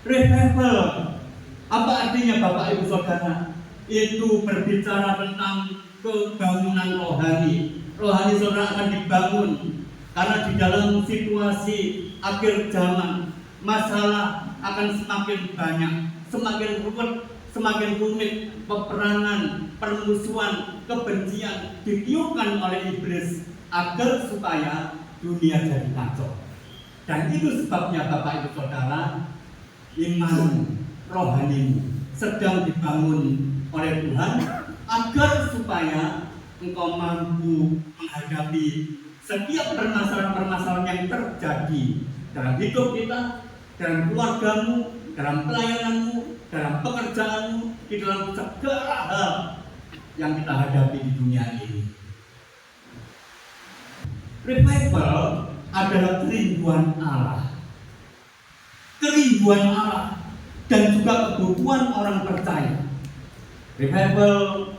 Revival, apa artinya Bapak Ibu Saudara? Itu berbicara tentang kebangunan rohani. Rohani saudara akan dibangun karena di dalam situasi akhir zaman masalah akan semakin banyak, semakin rumit, peperangan, permusuhan, kebencian ditiupkan oleh iblis agar supaya dunia jadi kacau. Dan itu sebabnya Bapak Ibu Saudara, iman rohanimu sedang dibangun oleh Tuhan agar supaya engkau mampu menghadapi setiap permasalahan-permasalahan yang terjadi dalam hidup kita, dalam keluargamu, dalam pelayananmu, dalam pekerjaanmu, di dalam segala hal yang kita hadapi di dunia ini. Revival adalah kerinduan Allah. Kerinduan Allah dan juga kebutuhan orang percaya. Revival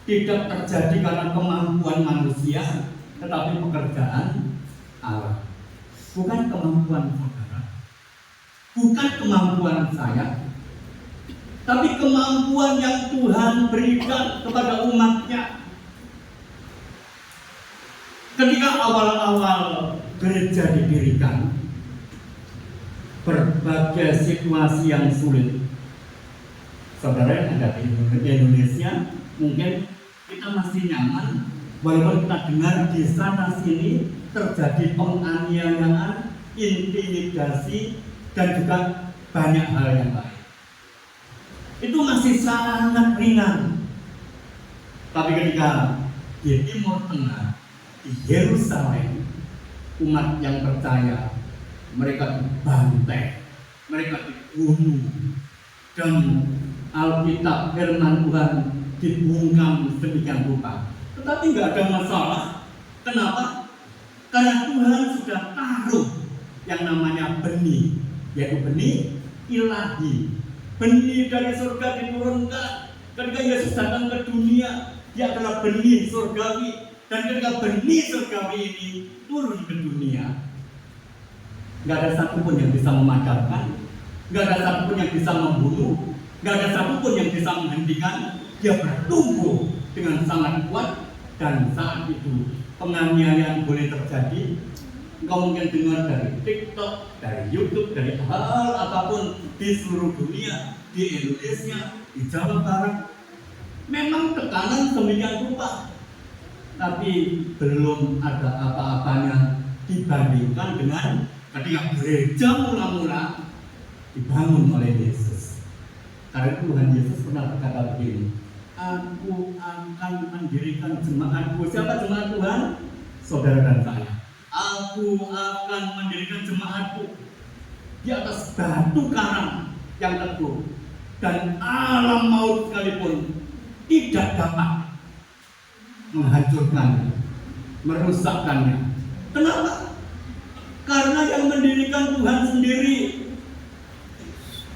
tidak terjadi karena kemampuan manusia, tetapi pekerjaan Allah. Bukan kemampuan saudara, bukan kemampuan saya, tapi kemampuan yang Tuhan berikan kepada umatnya. Ketika awal-awal gereja didirikan, berbagai situasi yang sulit. Saudara yang ada di Indonesia, mungkin kita masih nyaman, walaupun kita dengar di sana sini terjadi penganiayaan, intimidasi, dan juga banyak hal yang lain. Itu masih sangat ringan. Tapi ketika di Timur Tengah, di Yerusalem, umat yang percaya, mereka dibantai, mereka dibunuh, dan Alkitab firman Tuhan dibungkam sedemikian rupa. Tetapi nggak ada masalah. Kenapa? Karena Tuhan sudah taruh yang namanya benih, yaitu benih ilahi. Benih dari surga diturunkan. Ketika Yesus datang ke dunia, dia adalah benih surgawi. Dan ketika benih surgawi ini turun ke dunia, nggak ada satupun yang bisa memadamkan, nggak ada satupun yang bisa membunuh, nggak ada satupun yang bisa menghentikan. Dia bertumbuh dengan sangat kuat, dan saat itu penganiayaan boleh terjadi. Engkau mungkin dengar dari TikTok, dari YouTube, dari hal apapun di seluruh dunia, di Indonesia, di Jawa Barat. Memang tekanan sedemikian rupa, tapi belum ada apa-apanya dibandingkan dengan ketika gereja mula-mula dibangun oleh Yesus. Karena Tuhan Yesus pernah berkata begini, Aku akan mendirikan jemaatku. Siapa jemaat Tuhan? Saudara dan saya. Aku akan mendirikan jemaatku di atas batu karang yang teguh, dan alam maut sekalipun tidak dapat menghancurkannya, merusakkannya. Kenapa? Karena yang mendirikan Tuhan sendiri.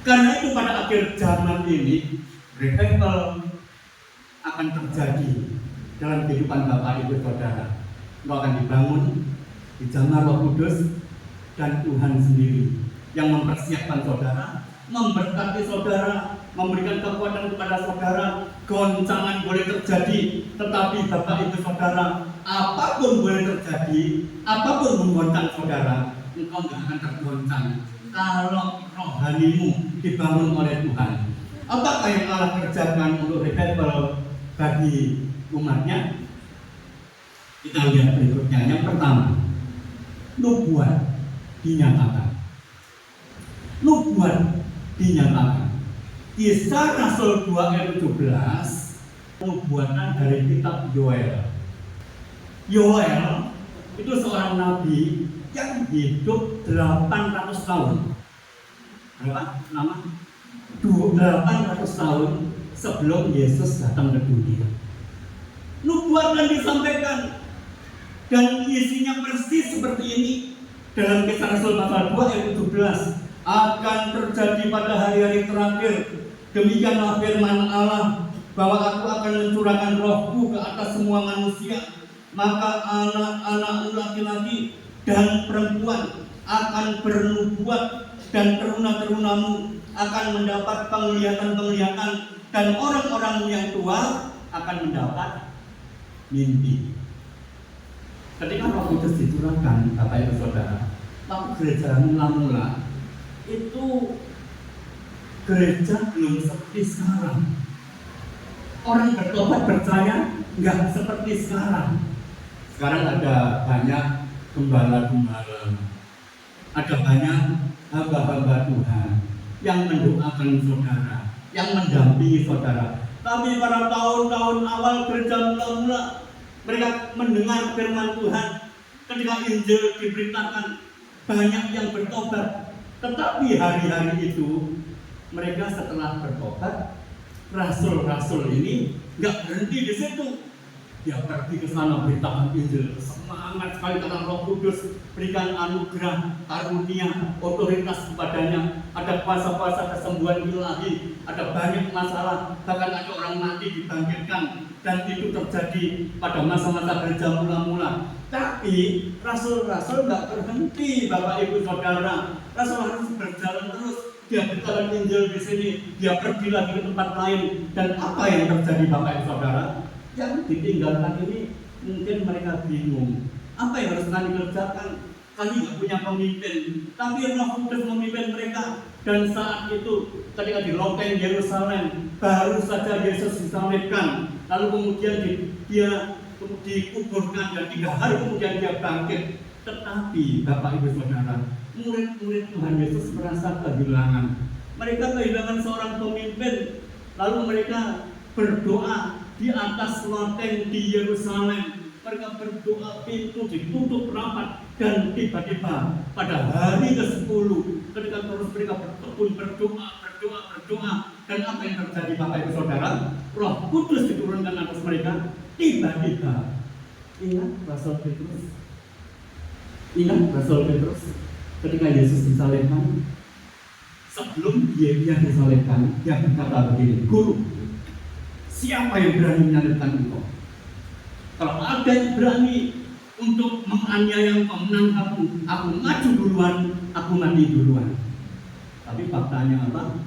Karena itu pada akhir zaman ini revival akan terjadi dalam kehidupan Bapak Ibu Saudara. Engkau akan dibangun di Jamar Roh Kudus, dan Tuhan sendiri yang mempersiapkan saudara, memberkati saudara, memberikan kekuatan kepada saudara. Goncangan boleh terjadi, tetapi Bapak Ibu Saudara, apapun boleh terjadi, apapun menggoncang saudara, engkau tidak akan tergoncang kalau rohanimu dibangun oleh Tuhan. Apakah yang Allah kerjakan untuk revival bagi umatnya? Kita lihat berikutnya. Yang pertama, nubuat dinyatakan. Nubuat dinyatakan. Kisah Rasul 2 ayat 17, nubuatan dari kitab Yoel. Yoel itu seorang nabi yang hidup 800 tahun. Berapa? Nama? 800 tahun sebelum Yesus datang ke dunia. Nubuatan disampaikan, dan isinya persis seperti ini dalam Kisah Rasul pasal 2 ayat 17. Akan terjadi pada hari-hari terakhir, demikianlah firman Allah, bahwa aku akan mencurahkan rohku ke atas semua manusia, maka anak-anak laki-laki dan perempuan akan bernubuat, dan teruna-terunamu akan mendapat penglihatan-penglihatan, dan orang-orang yang tua akan mendapat mimpi. Ketika Roh Kudus dicurahkan, Bapak Ibu Saudara, waktu gereja mula-mula itu gereja belum seperti sekarang. Orang bertobat percaya nggak seperti sekarang. Sekarang ada banyak gembala-gembala, ada banyak hamba-hamba Tuhan yang mendoakan saudara, yang mendampingi saudara. Tapi pada tahun-tahun awal gereja mula-mula, mereka mendengar firman Tuhan. Ketika Injil diberitakan, banyak yang bertobat. Tetapi hari-hari itu, mereka setelah bertobat, rasul-rasul ini nggak berhenti di situ. Dia pergi ke sana beritakan Injil, semangat sekali karena Roh Kudus berikan anugerah, karunia, otoritas kepadanya. Ada kuasa-kuasa kesembuhan ilahi, ada banyak masalah, bahkan ada orang mati dibangkitkan, dan itu terjadi pada masa-masa gereja mula-mula. Tapi rasul-rasul nggak berhenti, Bapak Ibu Saudara. Rasul-rasul berjalan terus. Dia berjalan Injil di sini, dia pergi lagi ke tempat lain, dan apa yang terjadi, Bapak Ibu Saudara? Yang ditinggalkan ini mungkin mereka bingung. Apa yang harus kami kerjakan? Kami nggak punya pemimpin, tapi Roh Kudus memimpin mereka. Dan saat itu ketika di loteng Yerusalem, baru saja Yesus disalibkan, lalu kemudian dia dikuburkan, dan 3 hari kemudian dia bangkit. Tetapi Bapak Ibu Saudara, murid-murid Tuhan Yesus merasa kehilangan. Mereka kehilangan seorang pemimpin. Lalu mereka berdoa di atas loteng di Yerusalem. Mereka berdoa, pintu ditutup rapat, dan tiba-tiba pada hari ke-10 ketika terus mereka berdoa, dan apa yang terjadi, Bapak Ibu Saudara? Roh Kudus diturunkan atas mereka. Tiba-tiba, ingat Rasul Petrus ketika Yesus disalibkan, sebelum dia disalibkan, dia berkata begini, "Guru, siapa yang berani menyalibkan engkau? Kalau ada yang berani untuk menganiaya engkau, menangkapmu, aku maju duluan, aku mati duluan." Tapi faktanya apa?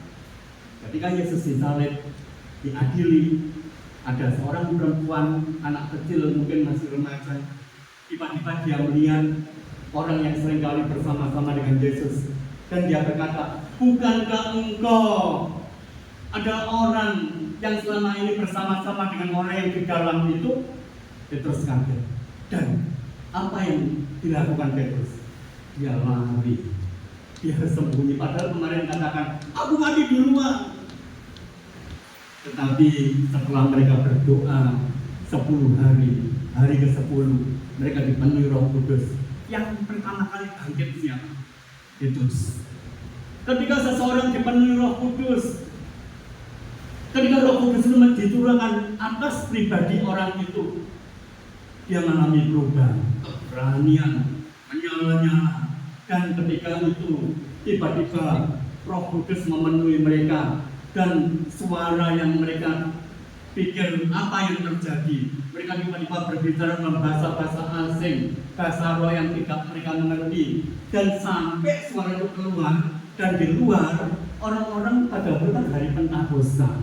Ketika Yesus disalib, diadili, ada seorang perempuan, anak kecil mungkin masih remaja, tiba-tiba dia melihat orang yang seringkali bersama-sama dengan Yesus, dan dia berkata, "Bukankah engkau ada orang yang selama ini bersama-sama dengan orang yang di dalam itu?" Petrus kaget. Dan apa yang dilakukan Petrus? Dia lari, dia sembunyi. Padahal kemarin katakan, "Aku mati duluan." Tetapi setelah mereka berdoa 10 hari, hari ke-10 mereka dipenuhi Roh Kudus. Yang pertama kali bangkit siapa? Petrus. Ketika seseorang dipenuhi Roh Kudus, ketika Roh Kudus itu diturunkan atas pribadi orang itu, dia mengalami perubahan, keberanian, menyala-nyala. Dan ketika itu tiba-tiba Roh Kudus memenuhi mereka, dan suara yang mereka pikir apa yang terjadi, mereka tiba-tiba berbicara dalam bahasa-bahasa asing, bahasa roh yang tidak mereka mengerti, dan sampai suara itu keluar. Dan di luar orang-orang pada bulan hari Pentakosta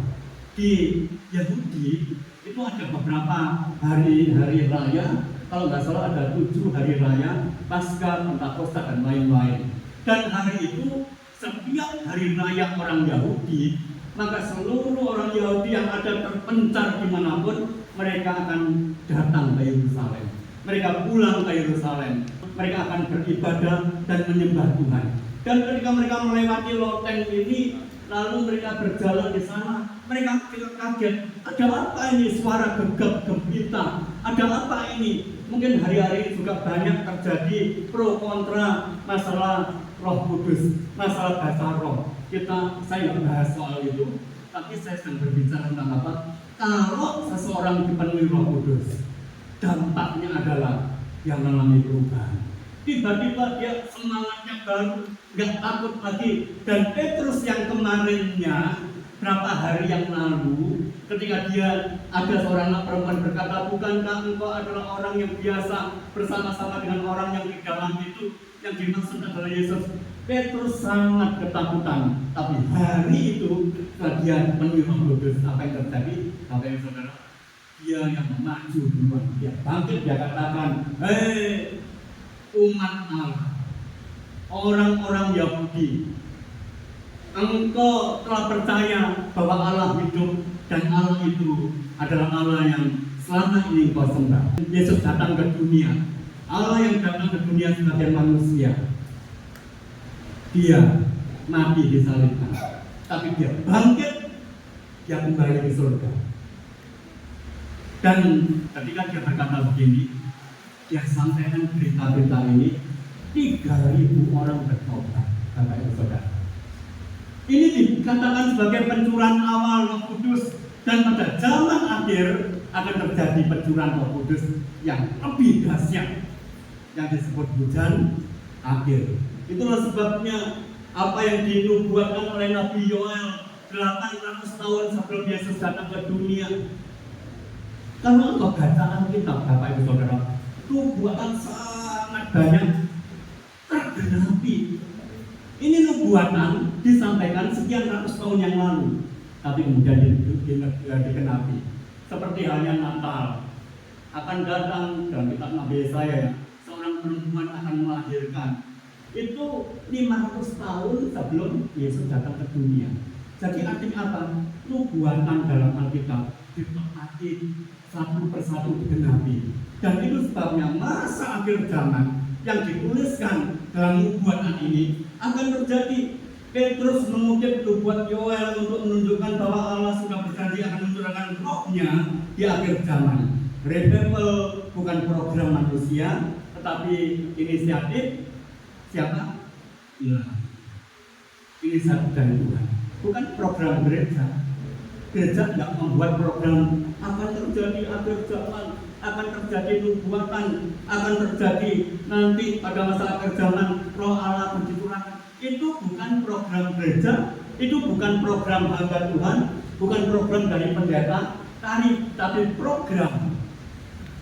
di Yahudi itu ada beberapa hari-hari raya. Kalau nggak salah ada 7 hari raya, Paskah, Pentakosta, dan lain-lain. Dan hari itu setiap hari raya orang Yahudi, maka seluruh orang Yahudi yang ada terpencar dimanapun, mereka akan datang ke Yerusalem. Mereka pulang ke Yerusalem. Mereka akan beribadah dan menyembah Tuhan. Dan ketika mereka melewati loteng ini, lalu mereka berjalan di sana, mereka kaget. Ada apa ini? Suara gegap gempita. Ada apa ini? Mungkin hari-hari ini juga banyak terjadi pro kontra masalah Roh Kudus, masalah bahasa roh. Saya nggak bahas soal itu, tapi saya sedang berbicara tentang apa? Kalau seseorang dipenuhi Roh Kudus, dampaknya adalah dia mengalami perubahan. Tiba-tiba dia semangatnya baru, nggak takut lagi. Dan Petrus yang kemarinnya berapa hari yang lalu, ketika dia ada seorang perempuan berkata, "Bukankah engkau adalah orang yang biasa bersama-sama dengan orang yang di dalam itu, yang dimaksud adalah Yesus?" Petrus sangat ketakutan, tapi hari itu setelah dia penuh Roh Kudus, apa yang terjadi? Apa yang saudara? Dia yang maju duluan, dia bangkit, dia katakan, hei umat Allah, orang-orang Yahudi, engkau telah percaya bahwa Allah hidup dan Allah itu adalah Allah yang selama ini engkau sembah. Yesus datang ke dunia, Allah yang datang ke dunia sebagai manusia. Dia mati disalibkan, tapi dia bangkit, dia kembali ke surga. Dan ketika dia berkata begini, dia sampaikan berita-berita ini, 3.000 orang bertobat, Bapak Ibu Saudara. Ini dikatakan sebagai pencurahan awal Roh Kudus, dan pada zaman akhir akan terjadi pencurahan Roh Kudus yang lebih dahsyat, yang disebut hujan akhir. Itulah sebabnya apa yang dinubuatkan oleh Nabi Yoel 800 tahun sebelum Yesus datang ke dunia. Kalau engkau baca Alkitab, Bapak Ibu Saudara, nubuatan sangat banyak tergenapi. Ini nubuatan disampaikan sekian ratus tahun yang lalu, tapi kemudian digenapi. Seperti halnya Natal akan datang dalam kitab Nabi Yesaya, seorang perempuan akan melahirkan. Itu 500 tahun sebelum Yesus datang ke dunia. Jadi artinya apa? Nubuatan dalam Alkitab ditepati satu persatu digenapi. Dan itu sebabnya masa akhir zaman yang dituliskan dalam nubuatan ini akan terjadi. Petrus mengutip nubuat Yoel untuk menunjukkan bahwa Allah sudah berjanji akan mencurahkan rohnya di akhir zaman. Revival bukan program manusia, tetapi inisiatif siapa? Ya, inisiatif dari Tuhan. Bukan program gereja. Gereja tidak membuat program akan terjadi akhir zaman, akan terjadi nubuatan, akan terjadi nanti pada masa akhir zaman Roh Allah akan dicurahkan. Itu bukan program gereja, itu bukan program hamba Tuhan, bukan program dari pendeta, tapi program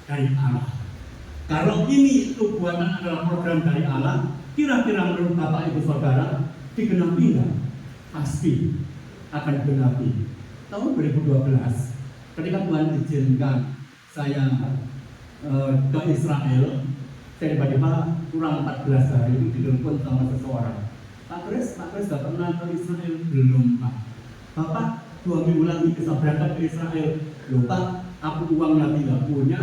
dari Allah. Kalau ini nubuatan adalah program dari Allah, kira-kira menurut Bapak Ibu Saudara digenapi enggak? Pasti akan digenapi. Tahun 2012, ketika Tuhan izinkan saya ke Israel, saya tiba-tiba kurang 14 hari itu ditelepon sama seseorang. Pak Kris sudah pernah ke Israel? Belum, Pak. Bapak 2 minggu lagi bisa berangkat ke Israel. Loh Pak, aku uang lagi nggak punya,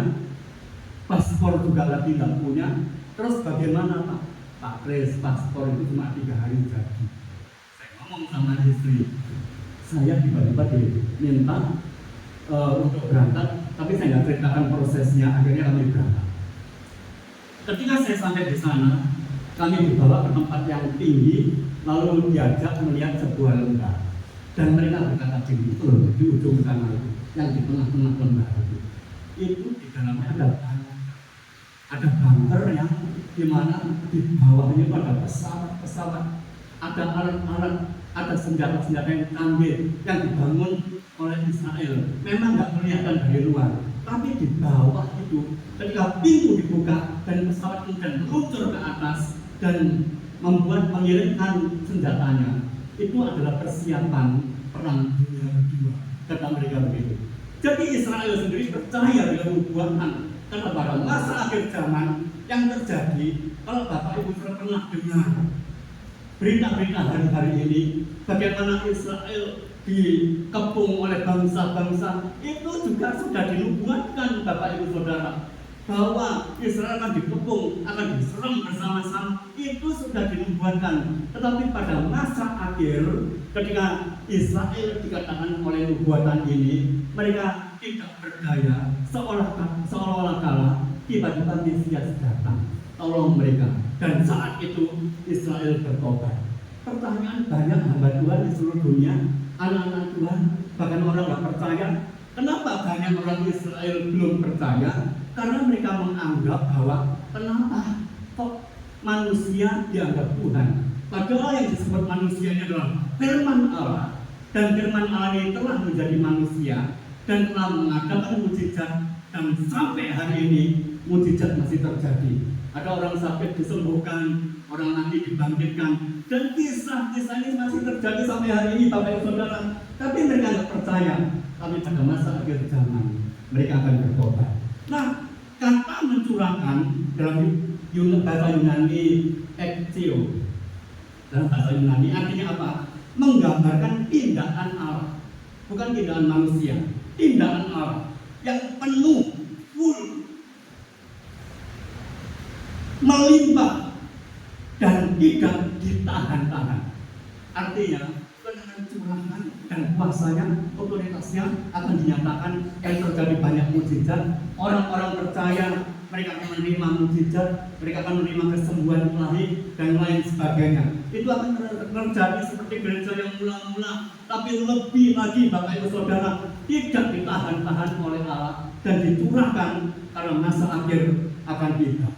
paspor juga lagi nggak punya. Terus bagaimana Pak? Pak Kris, paspor itu cuma 3 hari jadi. Saya ngomong sama istri, saya tiba-tiba diminta untuk berangkat, tapi saya nggak ceritakan prosesnya. Akhirnya kami berangkat. Ketika saya sampai di sana, kami dibawa ke tempat yang tinggi, lalu diajak melihat sebuah lembah. Dan mereka berkata begini, di ujung sana itu, yang di tengah-tengah lembah itu di dalamnya ada bunker yang dimana di bawahnya ada pesawat-pesawat, ada alat-alat, ada senjata-senjata yang canggih yang dibangun oleh Israel. Memang nggak kelihatan dari luar, tapi di bawah itu ketika pintu dibuka dan pesawat kemudian meluncur ke atas dan mengirimkan senjatanya, itu adalah persiapan perang dunia kedua. Kata mereka begitu. Jadi Israel sendiri percaya dengan nubuatan, karena pada masa akhir zaman yang terjadi, kalau Bapak Ibu pernah dengar berita-berita hari-hari ini, bagaimana Israel dikepung oleh bangsa-bangsa, itu juga sudah dinubuatkan Bapak Ibu Saudara, bahwa Israel akan dikepung, akan diserang bersama-sama, itu sudah dinubuatkan. Tetapi pada masa akhir, ketika Israel dikatakan oleh nubuatan ini, mereka tidak berdaya, seolah-olah kalah. Tiba-tiba Mesias datang, tolong mereka, dan saat itu Israel bertobat. Pertanyaan banyak hamba Tuhan di seluruh dunia, anak-anak Tuhan, bahkan orang nggak percaya. Kenapa banyak orang Israel belum percaya? Karena mereka menganggap bahwa kenapa kok manusia dianggap Tuhan? Padahal yang disebut manusia ini adalah firman Allah, dan firman Allah ini telah menjadi manusia dan telah mengadakan mujizat, dan sampai hari ini mujizat masih terjadi. ada orang sakit disembuhkan, orang mati dibangkitkan, dan kisah-kisah ini masih terjadi sampai hari ini, Bapak Ibu Saudara. Tapi mereka nggak percaya. Tapi pada masa akhir zaman mereka akan bertobat. Nah, kata mencurahkan dalam bahasa Yunani ekcio, dalam bahasa Yunani artinya apa? Menggambarkan tindakan Allah, bukan tindakan manusia, tindakan Allah yang penuh, full, melimpah dan tidak ditahan-tahan. Artinya dengan curahan dan kuasanya, otoritasnya akan dinyatakan, yang terjadi banyak mukjizat. Orang-orang percaya, mereka akan menerima mukjizat, mereka akan menerima kesembuhan ilahi dan lain sebagainya. Itu akan terjadi seperti gereja yang mula-mula, tapi lebih lagi Bapak Ibu Saudara, tidak ditahan-tahan oleh Allah dan dicurahkan karena masa akhir akan tiba.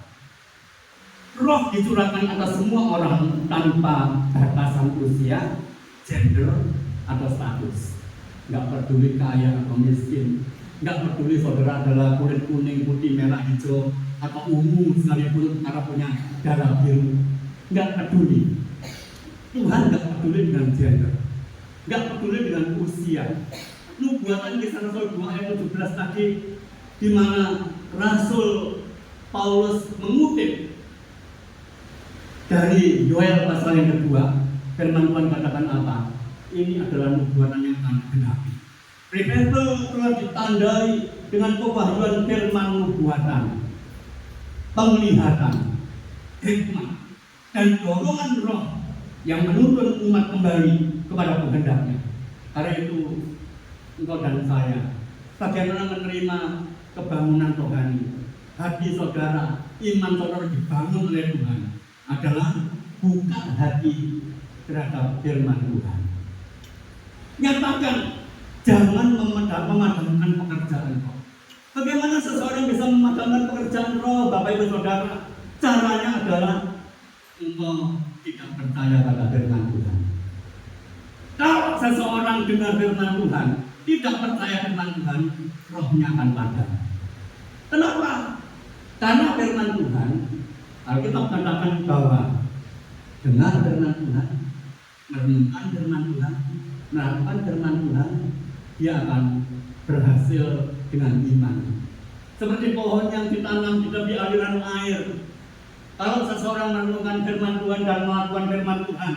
Roh dicurahkan atas semua orang tanpa batasan usia, gender, atau status. Nggak peduli kaya atau miskin, nggak peduli saudara adalah kulit kuning, putih, merah, hijau, atau ungu sekalipun karena punya darah biru. Nggak peduli. Tuhan nggak peduli dengan gender, nggak peduli dengan usia. Nubuatan Kisah Rasul 2 ayat 17 tadi, di mana Rasul Paulus mengutip dari Yoel pasal yang kedua, firman Tuhan katakan apa? Ini adalah nubuatan yang akan digenapi. Revival telah ditandai dengan kewahyuan firman nubuatan, penglihatan, hikmat, dan dorongan roh yang menuntun umat kembali kepada kehendaknya. Karena itu engkau dan saya, bagaimana menerima kebangunan rohani, hati saudara, iman saudara dibangun oleh Tuhan adalah buka hati terhadap firman Tuhan. Nyatakan, jangan memadamkan pekerjaan roh. Bagaimana seseorang bisa memadamkan pekerjaan roh, Bapak Ibu Saudara? Caranya adalah engkau tidak percaya pada firman Tuhan. Kalau seseorang dengar firman Tuhan, tidak percaya firman Tuhan, rohnya akan padam. Kenapa? Karena firman Tuhan, Alkitab katakan bahwa dengar firman Tuhan, merenungkan firman Tuhan, melakukan firman Tuhan, dia akan berhasil dengan iman. Seperti pohon yang ditanam di tepi aliran air. Kalau seseorang merenungkan firman Tuhan dan melakukan firman Tuhan,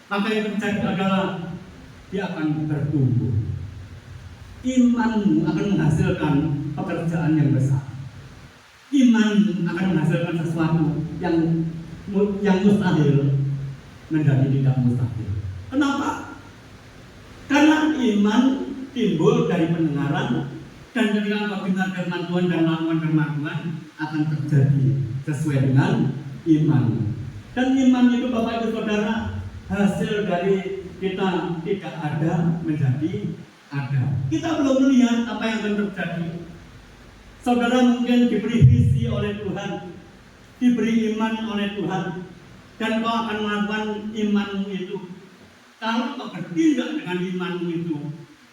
maka yang terjadi adalah dia akan bertumbuh. Imanmu akan menghasilkan pekerjaan yang besar. Imanmu akan menghasilkan sesuatu yang mustahil menjadi tidak mustahil. Kenapa? Karena iman timbul dari pendengaran, dan ketika engkau dengar firman Tuhan dan melakukan firman Tuhan, akan terjadi sesuai dengan iman. Dan iman itu Bapak Ibu Saudara, hasil dari kita tidak ada menjadi ada. Kita belum melihat apa yang akan terjadi. Saudara mungkin diberi visi oleh Tuhan, diberi iman oleh Tuhan, dan kau akan melakukan imanmu itu. Kalau kau bertindak dengan imanmu itu,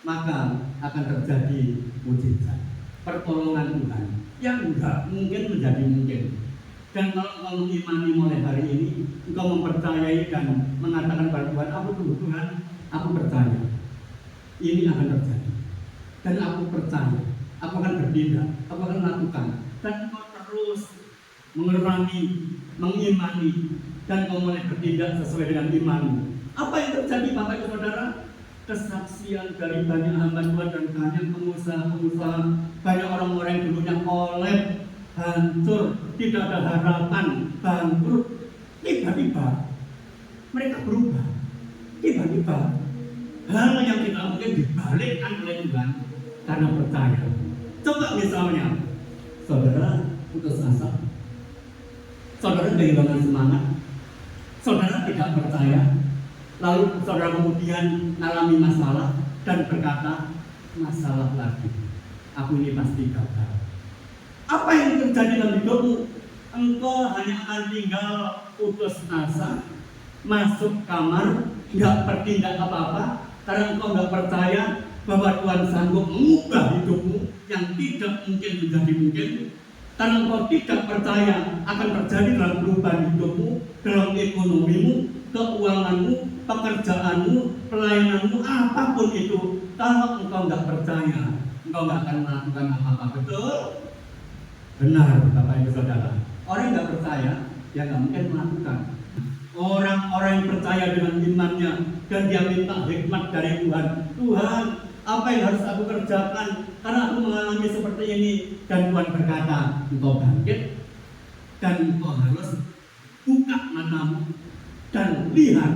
maka akan terjadi mujizat, pertolongan Tuhan yang enggak mungkin menjadi mungkin. Dan kalau kau mengimani mulai hari ini, engkau mempercayai dan mengatakan pada Tuhan, aku tunggu Tuhan, aku percaya ini akan terjadi, dan aku percaya, aku akan bertindak, aku akan melakukan, dan engkau terus mengurangi, mengimani, dan kau mulai bertindak sesuai dengan imanmu. Apa yang terjadi Bapak Ibu Saudara? Kesaksian dari banyak hamba Tuhan dan banyak pengusaha-pengusaha, banyak orang-orang yang dulunya kolab, hancur, tidak ada harapan, bangkrut, tiba-tiba mereka berubah. Tiba-tiba hal yang tidak mungkin dibalikkan oleh Tuhan karena percaya. Coba misalnya saudara putus asa, saudara kehilangan semangat, saudara tidak percaya, lalu saudara kemudian mengalami masalah dan berkata, masalah lagi, aku ini pasti gagal. Apa yang terjadi dalam hidupmu? Engkau hanya akan tinggal putus asa, masuk kamar, nggak bertindak apa-apa, karena engkau nggak percaya bahwa Tuhan sanggup mengubah hidupmu yang tidak mungkin menjadi mungkin. Karena engkau tidak percaya akan terjadi dalam perubahan hidupmu, dalam ekonomimu, keuanganmu, pekerjaanmu, pelayananmu, apapun itu. Kalau engkau nggak percaya, engkau nggak akan melakukan apa-apa. Betul? Benar, Bapak Ibu Saudara. Orang yang nggak percaya, dia nggak mungkin melakukan. Orang-orang yang percaya dengan imannya dan dia minta hikmat dari Tuhan. Tuhan, apa yang harus aku kerjakan? Karena aku mengalami seperti ini. Dan Tuhan berkata, engkau bangkit dan engkau harus buka matamu dan lihat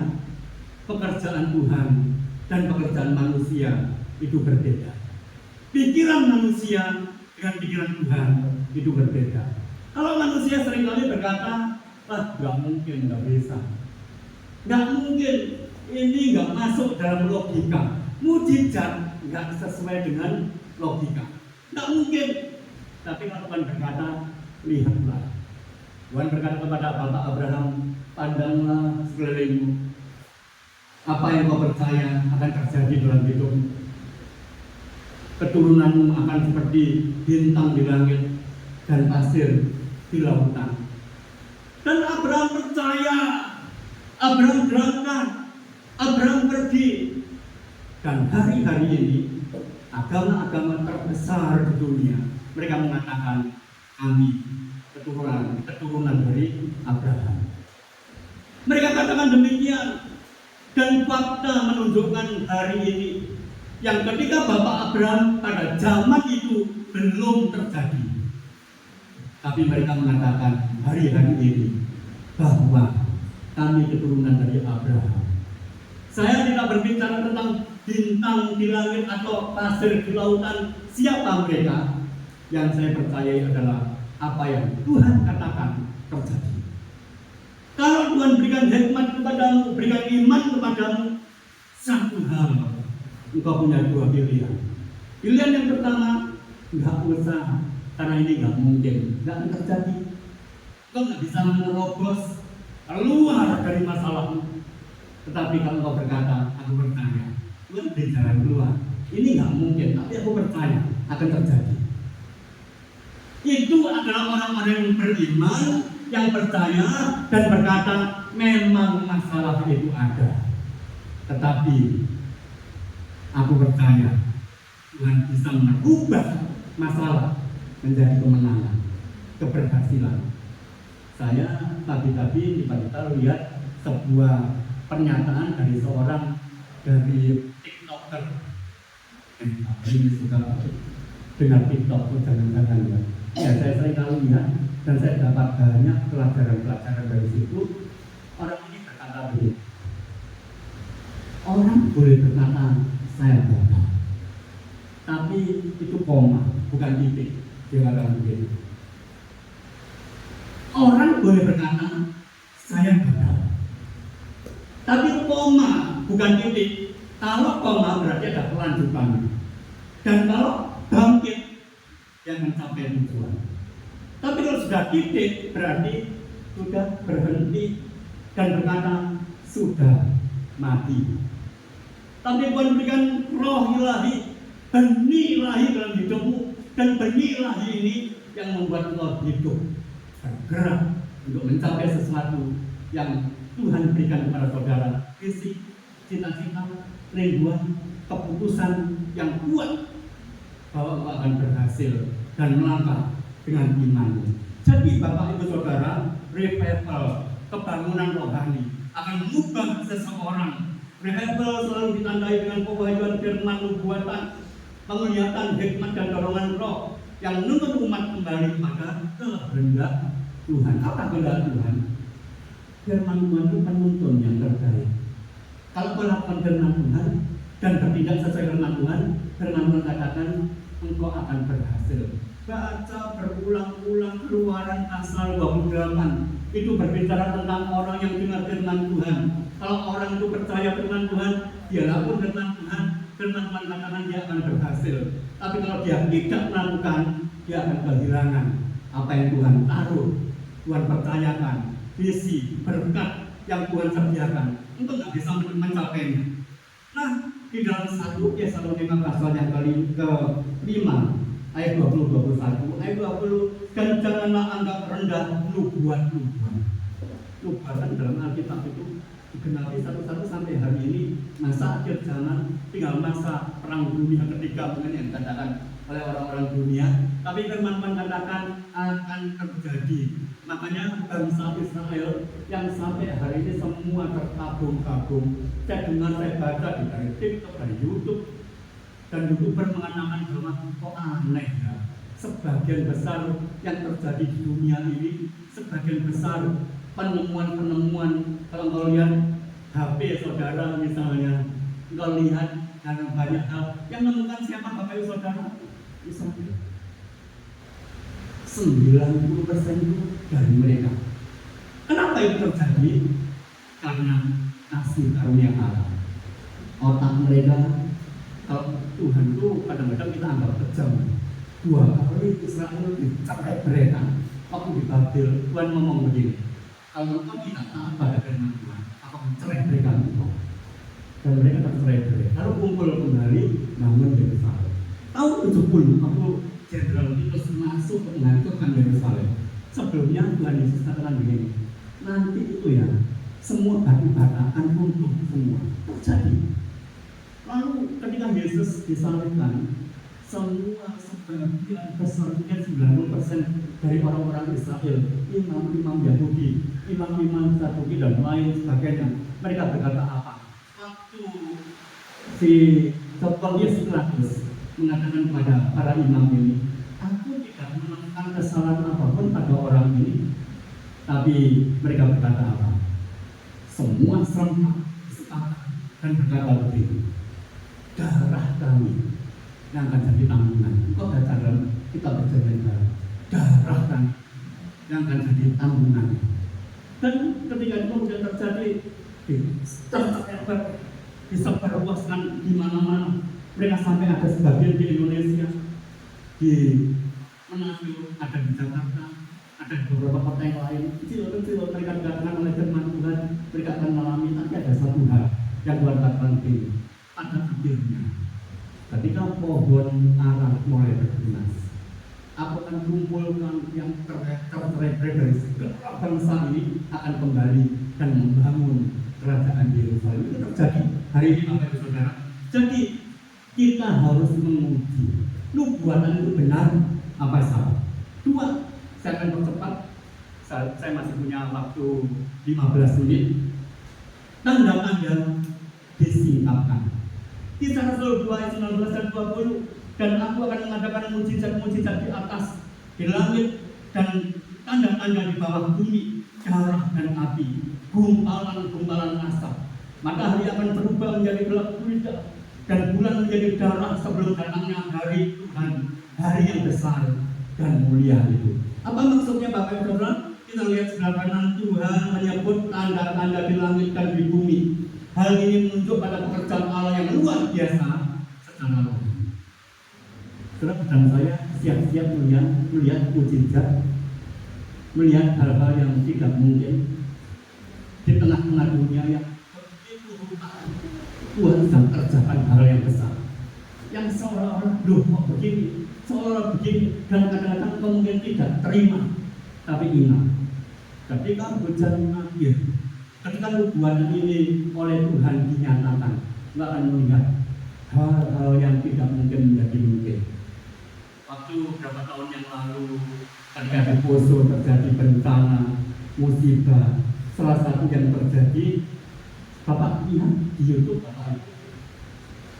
pekerjaan Tuhan dan pekerjaan manusia itu berbeda. Pikiran manusia dengan pikiran Tuhan itu berbeda. Kalau manusia seringkali berkata, nggak mungkin, nggak bisa, nggak mungkin, ini nggak masuk dalam logika, mujizat nggak sesuai dengan logika, nggak mungkin. Tapi kalau Tuhan berkata, lihatlah. Tuhan berkata kepada Bapak Abraham, pandanglah sekelilingmu, apa yang kau percaya akan terjadi dalam hidupmu. Keturunanmu akan seperti bintang di langit dan pasir di lautan. Dan Abraham percaya, Abraham berangkat, Abraham pergi. Dan hari-hari ini agama-agama terbesar di dunia, mereka mengatakan kami keturunan dari Abraham. Mereka katakan demikian. Dan fakta menunjukkan hari ini yang ketika Bapak Abraham pada zaman itu belum terjadi. Tapi mereka mengatakan hari-hari ini bahwa kami keturunan dari Abraham. Saya tidak berbicara tentang bintang di langit atau pasir di lautan. Siapa mereka? Yang saya percayai adalah apa yang Tuhan katakan terjadi. Kalau Tuhan berikan hikmat kepadamu, berikan iman kepadamu, satu hal, engkau punya dua pilihan. Pilihan yang pertama, nggak usah, karena ini nggak mungkin, nggak akan terjadi. Engkau nggak bisa menerobos keluar dari masalahmu. Tetapi kalau engkau berkata, aku percaya, Tuhan beri jalan keluar. Ini nggak mungkin, tapi aku percaya akan terjadi. Itu adalah orang-orang yang beriman, yang percaya dan berkata, memang masalah itu ada. Tetapi aku percaya Tuhan bisa merubah masalah menjadi kemenangan, keberhasilan. Saya tadi tiba-tiba lihat sebuah pernyataan dari seorang dari TikToker. Ini suka dengar TikTok, jangan-jangan ya. Ya, saya sering kali lihat dan saya dapat banyak pelajaran-pelajaran dari situ. Orang ini berkata begini, orang boleh berkata saya gagal, tapi itu koma, bukan titik. Dia katakan begini, orang boleh berkata saya gagal, tapi koma, bukan titik. Kalau koma berarti ada kelanjutannya, dan kalau bangkit yang mencapai tujuan. Tapi kalau sudah titik berarti sudah berhenti dan berkata sudah mati. Tapi Tuhan berikan roh ilahi, benih ilahi dalam hidupmu, dan benih ilahi ini yang membuat engkau hidup bergerak untuk mencapai sesuatu yang Tuhan berikan kepada saudara. Visi, cita-cita, rinduan, keputusan yang kuat bahwa engkau akan berhasil dan melangkah dengan iman. Jadi Bapak Ibu Saudara, revival, kebangunan rohani akan mengubah seseorang. Revival selalu ditandai dengan pewahyuan firman nubuatan, penglihatan hikmat dan dorongan roh yang menuntun umat kembali pada kehendak Tuhan. Apa kehendak Tuhan? Firman Tuhan itu penuntun yang terbaik. Kalau melakukan firman Tuhan dan bertindak sesuai firman Tuhan katakan engkau akan berhasil. Baca berulang-ulang Keluaran pasal 28. Itu berbicara tentang orang yang dengar firman Tuhan. Kalau orang itu percaya firman Tuhan, dia lakukan firman Tuhan katakan dia akan berhasil. Tapi kalau dia tidak melakukan, dia akan kehilangan apa yang Tuhan taruh, Tuhan percayakan, visi, berkat yang Tuhan sediakan. Untuk nggak bisa mencapainya. Nah, di dalam 1 Tesalonika pasal yang ke-5 ayat 20-21, ayat 20, dan janganlah anggap rendah nubuat-nubuat. Nubuatan dalam Alkitab itu digenapi satu-satu sampai hari ini. Masa akhir zaman, tinggal masa perang dunia ketiga mungkin yang dikatakan oleh orang-orang dunia. Tapi firman Tuhan katakan akan terjadi. Makanya bangsa Israel yang sampai hari ini semua terkagum-kagum. Saya dengar, saya baca dari TikTok, dari YouTube, dan YouTuber mengatakan bahwa kok aneh ya, sebagian besar yang terjadi di dunia ini, sebagian besar penemuan-penemuan, kalau kau lihat HP saudara misalnya, kau lihat karena banyak hal yang menemukan siapa Bapak Ibu Saudara, misalnya 90% itu dari mereka. Kenapa itu terjadi? Karena kasih karunia Allah. Otak mereka, kalau Tuhan itu kadang-kadang kita anggap kejam. 2 kali Israel dicapai mereka waktu di Babel. Tuhan ngomong begini, kalau engkau tidak taat pada firman Tuhan, aku mencerai mereka engkau. Dan mereka tercerai-berai. Lalu kumpul kembali bangun Yerusalem. Tahun 70 waktu Jenderal Titus masuk menghancurkan Yerusalem. Sebelumnya Tuhan Yesus katakan begini, nanti itu ya semua batu bata akan runtuh semua. Terjadi. Lalu ketika Yesus disalibkan, semua sebagian besar, mungkin 90% dari orang-orang Israel, imam-imam Yahudi, imam-imam Saduki dan lain sebagainya, mereka berkata apa? Waktu si Cornelius Pilatus mengatakan kepada para imam ini, aku tidak menemukan kesalahan apapun pada orang ini, tapi mereka berkata apa? Semua serempak sepakat dan berkata begini, darah kami yang akan jadi tanggungan. Kok dalam kita berjalan darah kami yang akan jadi tanggungan. Dan ketika itu kemudian terjadi, disebarluaskan di mana-mana. Mereka sampai ada sebagian di Indonesia, di Manado, ada di Jakarta, ada di beberapa kota yang lain. Kecil-kecil mereka dikatakan oleh firman Tuhan, mereka akan mengalami. Tapi ada satu hal yang Tuhan katakan begini, pada akhirnya ketika pohon ara mulai bertunas, aku akan kumpulkan yang tercerai dari segala bangsa ini akan kembali dan membangun kerajaan Yerusalem. Itu terjadi hari ini Bapak Ibu Saudara. Jadi kita harus menguji nubuatan itu benar apa salah. 2, saya akan percepat. Saya masih punya waktu 15 menit. Tanda-tanda disingkapkan. Kisah Rasul 2 ayat 19 dan 20, dan aku akan mengadakan mujizat-mujizat di atas, di langit, dan tanda-tanda di bawah bumi, darah dan api, gumpalan-gumpalan asap. Matahari akan berubah menjadi gelap gulita, dan bulan menjadi darah sebelum datangnya hari Tuhan, hari yang besar dan mulia itu. Apa maksudnya Bapak Ibu Saudara? Kita lihat sebelah kanan, Tuhan menyebut tanda-tanda di langit dan di bumi. Hal ini menunjuk pada pekerjaan Allah yang luar biasa secara rohani. Saudara dan saya siap-siap melihat mujizat, melihat hal-hal yang tidak mungkin di tengah-tengah dunia yang begitu rupa. Tuhan sedang kerjakan hal yang besar, yang seolah-olah kok begini, seolah begini, dan kadang-kadang mungkin tidak terima. Tapi ingat, ketika hujan akhir, ketika nubuatan ini oleh Tuhan dinyatakan, nggak akan melihat hal-hal yang tidak mungkin menjadi mungkin. Waktu beberapa tahun yang lalu, ketika di Poso terjadi bencana, musibah, salah satu yang terjadi, Bapak lihat di YouTube, Bapak Ibu,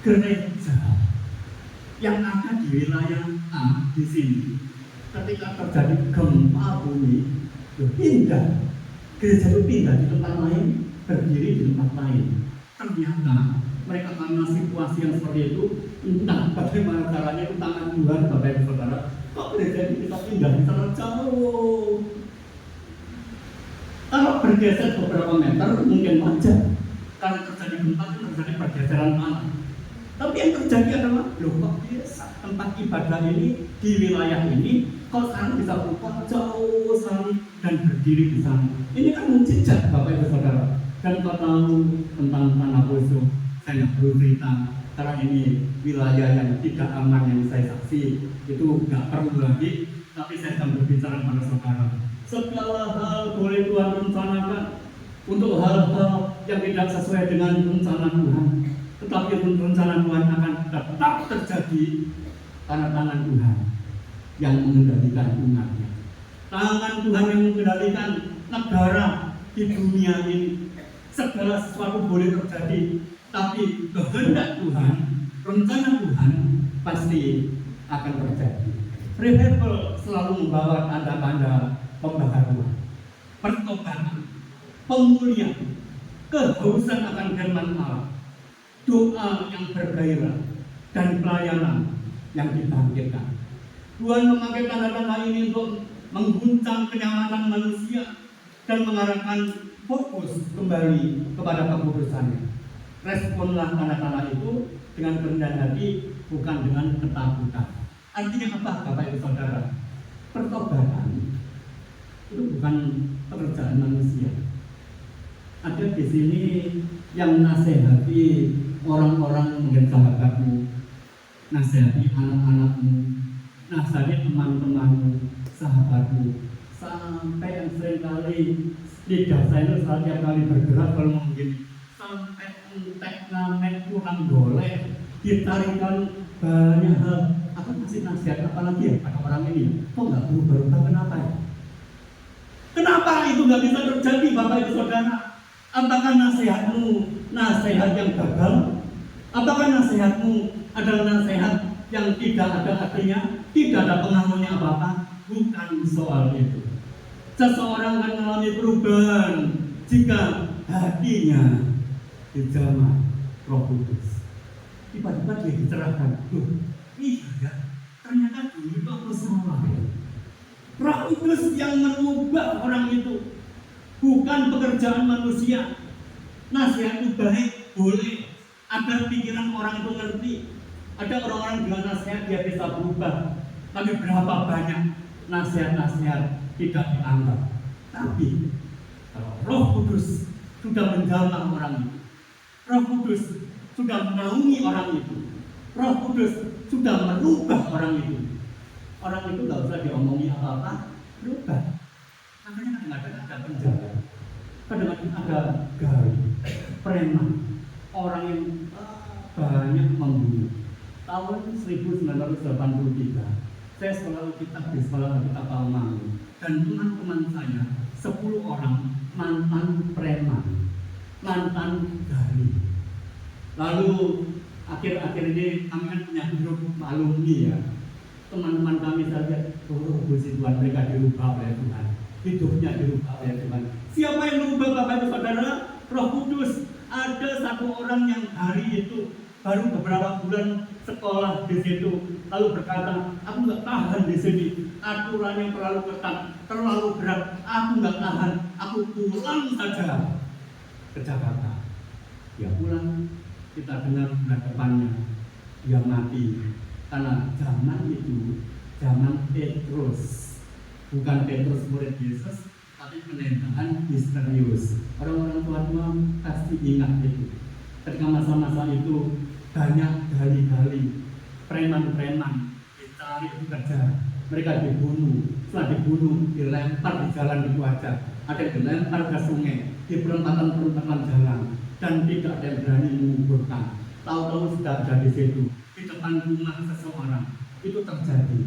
gereja yang ada di wilayah A di sini, ketika terjadi gempa bumi, pindah. Gereja itu pindah di tempat lain, berdiri di tempat lain. Ternyata mereka karena situasi yang seperti itu, entah bagaimana caranya, itu tangan Tuhan, Bapak Ibu Saudara. Kok gereja ini kita pindah di sana jauh? Kalau bergeser beberapa meter mungkin wajar. Kalau terjadi gempa itu terjadi pergeseran tanah. Tapi yang terjadi adalah, loh kok biasa tempat ibadah ini di wilayah ini, kok sekarang bisa berubah jauh sekali dan berdiri di sana. Ini kan mujizat Bapak Ibu Saudara. Dan kau tahu tentang tanah Poso, saya nggak perlu cerita karena ini wilayah yang tidak aman yang saya saksi, itu nggak perlu lagi. Tapi saya akan berbicara pada saudara, segala hal boleh Tuhan rencanakan untuk hal-hal yang tidak sesuai dengan rencana Tuhan, tetapi rencana Tuhan akan tetap terjadi karena tangan Tuhan yang mengendalikan umatnya. Tangan Tuhan yang mengendalikan negara di dunia ini. Segala sesuatu boleh terjadi, tapi kehendak Tuhan, rencana Tuhan pasti akan terjadi. Revival selalu membawa tanda-tanda pembaharuan, pertobatan, pemulihan, kehausan akan firman Allah, doa yang bergairah, dan pelayanan yang dibangkitkan. Tuhan memakai tanda-tanda ini untuk mengguncang kenyamanan manusia dan mengarahkan fokus kembali kepada keputusannya. Responlah tanda-tanda itu dengan kerendahan hati, bukan dengan ketakutan. Artinya apa, Bapak Ibu Saudara? Pertobatan itu bukan pekerjaan manusia. Ada di sini yang nasihati orang-orang mungkin sahabatmu, nasihati anak-anakmu, nasihati teman-temanmu, sahabatmu, sampai yang seringkali lidah saya itu setiap kali bergerak kalau ngomong gini, sampai entek ngamek kurang boleh ditarikan banyak hal. Aku masih nasihat apalagi ya pada orang ini, kok nggak berubah-ubah, kenapa ya? Kenapa itu nggak bisa terjadi, Bapak Ibu Saudara? Apakah nasihatmu nasihat yang gagal? Apakah nasihatmu adalah nasihat yang tidak ada artinya, tidak ada pengaruhnya apa-apa? Bukan soal itu. Seseorang akan mengalami perubahan jika hatinya dijamah Roh Kudus. Tiba-tiba dia dicerahkan. Iya ya, ternyata dulu itu aku salah ya. Roh Kudus yang merubah orang itu, bukan pekerjaan manusia. Nasihat itu baik, boleh, agar pikiran orang itu ngerti. Ada orang-orang dengan nasihat dia bisa berubah, tapi berapa banyak nasihat-nasihat tidak dianggap. Tapi kalau Roh Kudus sudah menjamah orang itu, Roh Kudus sudah menaungi orang itu, Roh Kudus sudah merubah orang itu nggak usah diomongi apa-apa, berubah. Makanya kadang-kadang ada penjaga, kadang-kadang ada gali, preman, orang yang banyak membunuh. Tahun 1983 saya sekolah kitab di sekolah kitab Palmangu, dan teman-teman saya 10 orang mantan preman, mantan gali. Lalu akhir-akhir ini kami kan punya grup alumni ya. Teman-teman kami saja, puji Tuhan, mereka dirubah oleh Tuhan, hidupnya dirubah oleh Tuhan. Siapa yang merubah, Bapak Ibu Saudara? Roh Kudus. Ada satu orang yang hari itu baru beberapa bulan sekolah di situ, lalu berkata, aku nggak tahan di sini, aturan yang terlalu ketat, terlalu berat, aku nggak tahan, aku pulang saja ke Jakarta. Dia pulang, kita dengar bulan depannya dia mati. Karena zaman itu, zaman Petrus, bukan Petrus murid Yesus, tapi penembakan misterius. Orang-orang tua pasti ingat itu. Ketika masa-masa itu banyak gali-gali, preman-preman dicari bekerja, mereka dibunuh. Setelah dibunuh, dilempar di jalan itu aja. Ada yang dilempar ke sungai, di perempatan-perempatan jalan, dan tidak ada yang berani menguburkan. Tahu-tahu sudah ada di situ, di depan rumah seseorang, itu terjadi.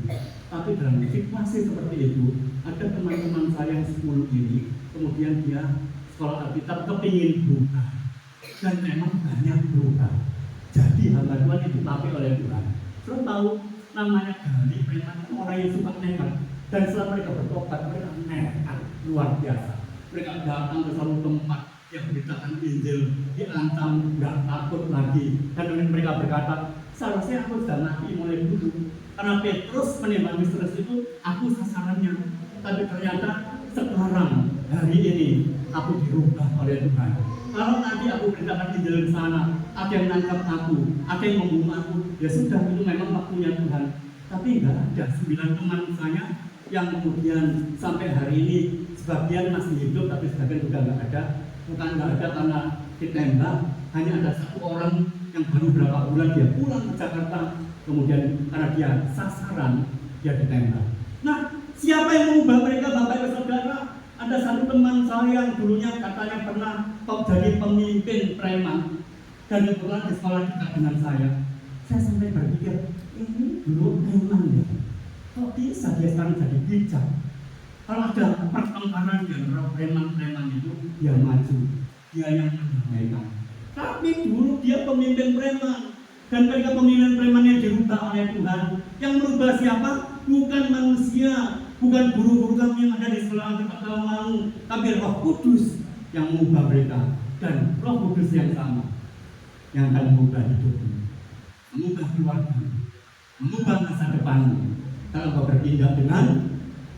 Tapi dalam situasi seperti itu, ada teman-teman saya yang 10 ini, kemudian dia sekolah Alkitab kepingin berubah, dan memang banyak berubah. Jadi hamba Tuhan yang dipakai oleh Tuhan. Terus tahu namanya gali preman, orang yang suka nekat, dan setelah mereka bertobat, mereka nekat luar biasa. Mereka datang ke satu tempat yang beritakan Injil, diancam, nggak takut lagi. Dan mereka berkata, seharusnya aku sudah mati mulai dulu, karena Petrus penembak misterius itu aku sasarannya. Tapi ternyata sekarang, hari ini, aku dirubah oleh Tuhan. Kalau nanti aku beritakan Injil di sana, ada yang nangkap aku, ada yang membunuh aku, ya sudah, itu memang waktunya Tuhan. Tapi nggak ada 9 teman saya yang kemudian sampai hari ini sebagian masih hidup, tapi sebagian juga nggak ada. Bukan nggak ada karena ditembak, hanya ada satu orang yang baru berapa bulan dia pulang ke Jakarta, kemudian karena dia sasaran, dia ditembak. Nah, siapa yang mengubah mereka, Bapak Ibu Saudara? Ada satu teman saya yang dulunya katanya pernah jadi pemimpin preman, dan kebetulan di sekolah dekat dengan saya. Saya sampai berpikir, ini dulu preman ya, kok bisa dia sekarang jadi bijak? Kalau ada pertengkaran di antara preman-preman itu, dia maju, dia yang mendamaikan. Tapi dulu dia pemimpin preman, dan mereka pemimpin preman yang dirubah oleh Tuhan. Yang merubah siapa? Bukan manusia, bukan guru-guru kami yang ada di sekolah agama, tapi Roh Kudus yang mengubah mereka. Dan Roh Kudus yang sama yang akan mengubah hidupmu, mengubah keluarga, mengubah masa depanmu. Kalau kau bertindak dengan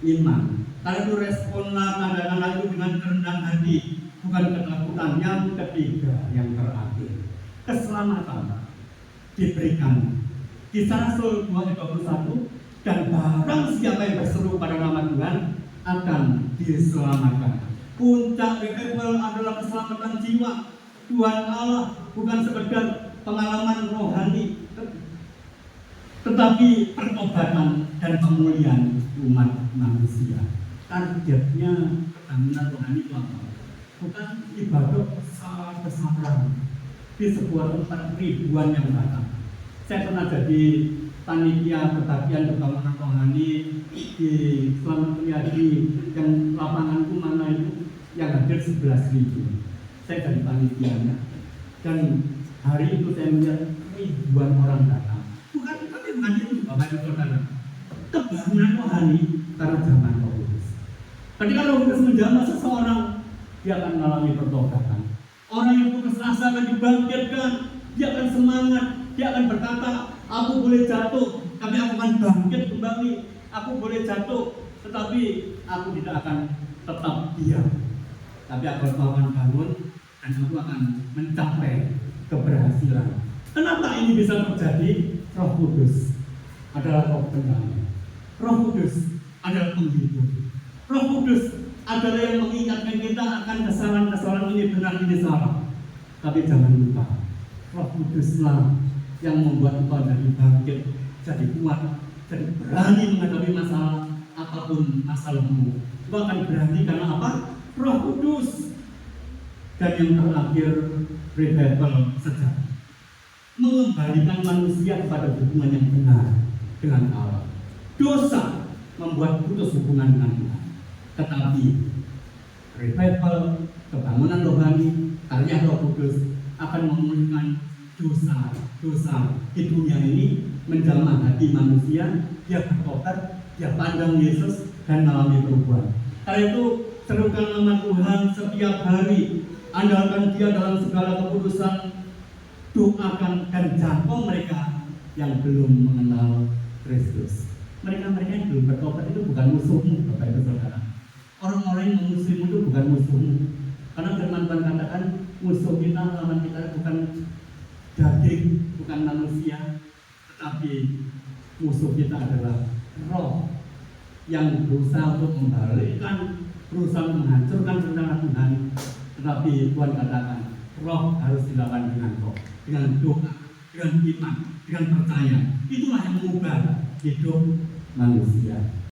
iman, kalau itu responlah tanda-tanda itu dengan kerendahan hati, bukan ketakutan. Yang ketiga, yang terakhir, keselamatan diberikan. Kisah Rasul 2:21, dan barang siapa yang berseru pada nama Tuhan akan diselamatkan. Puncak revival adalah keselamatan jiwa. Tuhan Allah bukan sekedar pengalaman rohani, tetapi pertobatan dan pemulihan umat manusia. Targetnya pertanian rohani itu apa? Bukan ibadah besar-besaran di sebuah tempat ribuan yang datang. Saya pernah jadi panitia kebaktian pertanian rohani di Selamat Riyadi yang lapanganku mana itu yang hadir 11.000. Saya jadi panitianya, dan hari itu saya melihat ribuan orang datang. Bukan itu, Bapak Ibu Saudara. Kebangunan rohani karena zaman Roh Kudus. Ketika Roh Kudus menjamah seseorang, dia akan mengalami pertobatan. Orang yang putus asa akan dibangkitkan, dia akan semangat, dia akan berkata, aku boleh jatuh, tapi aku akan bangkit kembali. Aku boleh jatuh, tetapi aku tidak akan tetap diam. Tapi aku akan bangun, dan aku akan mencapai keberhasilan. Kenapa ini bisa terjadi? Roh Kudus adalah roh pendamai. Roh Kudus adalah penghibur. Roh Kudus adalah yang mengingatkan kita akan kesalahan-kesalahan ini benar, ini salah. Tapi jangan lupa, Roh Kuduslah yang membuat engkau jadi bangkit, jadi kuat, jadi berani menghadapi masalah apapun masalahmu. Engkau akan berani karena apa? Roh Kudus. Dan yang terakhir, revival sejati, mengembalikan manusia kepada hubungan yang benar dengan Allah. Dosa membuat putus hubungan dengan Tuhan, tetapi revival, kebangunan rohani, karya Roh Kudus akan memulihkan dosa di dunia ini, menjamah hati manusia. Dia bertobat, dia pandang Yesus, dan mengalami perubahan. Karena itu serukan nama Tuhan setiap hari, andalkan Dia dalam segala keputusan, doakan dan jangkau mereka yang belum mengenal Kristus. Mereka yang belum bertobat itu bukan musuhmu, Bapak Ibu Saudara. Orang-orang yang memusuhimu itu bukan musuhmu. Karena firman Tuhan katakan, musuh kita, lawan kita bukan daging, bukan manusia, tetapi musuh kita adalah roh yang berusaha untuk membalikkan, berusaha menghancurkan rencana Tuhan. Tetapi Tuhan katakan, roh harus dilawan dengan roh, dengan doa, dengan iman, dengan percaya. Itulah yang mengubah hidup manusia.